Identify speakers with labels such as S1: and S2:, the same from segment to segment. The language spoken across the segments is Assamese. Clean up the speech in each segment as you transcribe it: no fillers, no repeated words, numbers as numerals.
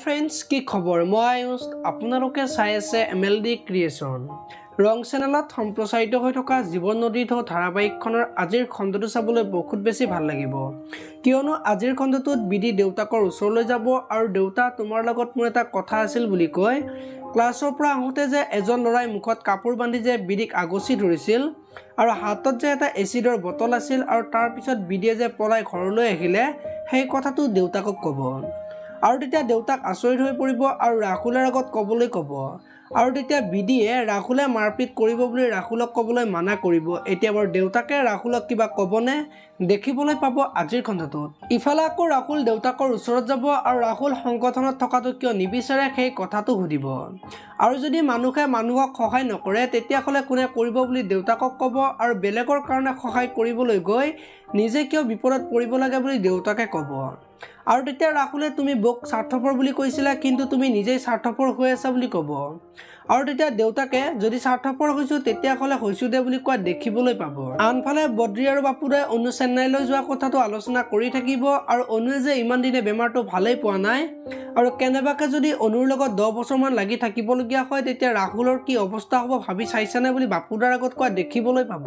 S1: ফ্ৰেণ্ডছ কি খবৰ মই আয়ুষ আপোনালোকে চাই আছে MLD ক্ৰিয়েশ্যন ৰং চেনেলত সম্প্ৰচাৰিত হৈ থকা জীৱন নদীৰ ঢৌ ধাৰাবাহিকখনৰ আজিৰ খণ্ডটো চাবলৈ বহুত বেছি ভাল লাগিব কিয়নো আজিৰ খণ্ডটোত বিধি দেউতাকৰ ওচৰলৈ যাব আৰু দেউতা তোমাৰ লগত মোৰ এটা কথা আছিল বুলি কয় ক্লাছৰ পৰা আহোঁতে যে এজন ল'ৰাই মুখত কাপোৰ বান্ধি যে বিধিক আগচি ধৰিছিল আৰু হাতত যে এটা এচিডৰ বটল আছিল আৰু তাৰ পিছত বিধিয়ে যে পলাই ঘৰলৈ আহিলে সেই কথাটো দেউতাকক ক'ব আৰু তেতিয়া দেউতাক আচৰিত হৈ পৰিব আৰু ৰাহুলৰ আগত ক'বলৈ ক'ব আৰু তেতিয়া বিধিয়ে ৰাহুলে মাৰপিট কৰিব বুলি ৰাহুলক ক'বলৈ মানা কৰিব এতিয়া বাৰু দেউতাকে ৰাহুলক কিবা ক'বনে দেখিবলৈ পাব আজিৰ খণ্ডটোত ইফালে আকৌ ৰাহুল দেউতাকৰ ওচৰত যাব আৰু ৰাহুল সংগঠনত থকাটো কিয় নিবিচাৰে সেই কথাটো সুধিব আৰু যদি মানুহে মানুহক সহায় নকৰে তেতিয়াহ'লে কোনে কৰিব বুলি দেউতাকক ক'ব আৰু বেলেগৰ কাৰণে সহায় কৰিবলৈ গৈ নিজে কিয় বিপদত পৰিব লাগে বুলি দেউতাকে ক'ব আৰু তেতিয়া ৰাহুলে তুমি বক স্বাৰ্থপৰ বুলি কৈছিলা কিন্তু তুমি নিজেই স্বাৰ্থপৰ হৈ আছা বুলি ক'ব আৰু তেতিয়া দেউতাকে যদি স্বাৰ্থপৰ হৈছোঁ তেতিয়াহ'লে হৈছোঁ দে বুলি কোৱা দেখিবলৈ পাব আনফালে বদ্ৰী আৰু বাপুদাই অনু চেন্নাইলৈ যোৱা কথাটো আলোচনা কৰি থাকিব আৰু অনুৱে যে ইমান দিনে বেমাৰটো ভালেই পোৱা নাই আৰু কেনেবাকৈ যদি অনুৰ লগত 10 বছৰমান লাগি থাকিবলগীয়া হয় তেতিয়া ৰাহুলৰ কি অৱস্থা হ'ব ভাবি চাইছানে বুলি বাপুদাৰ আগত কোৱা দেখিবলৈ পাব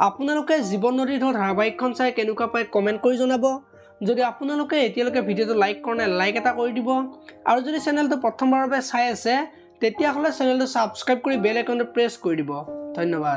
S1: আপোনালোকে জীৱন নদীৰ ঢৌ ধাৰাবাহিকখন চাই কেনেকুৱা পায় কমেণ্ট কৰি জনাব যদি আপোনালোকে এতিয়ালৈকে ভিডিঅ'টো লাইক কৰা নাই লাইক এটা কৰি দিব আৰু যদি চেনেলটো প্ৰথমবাৰৰ বাবে চাই আছে তেতিয়াহ'লে চেনেলটো ছাবস্ক্ৰাইব কৰি বেল আইকনটো প্ৰেছ কৰি দিব ধন্যবাদ।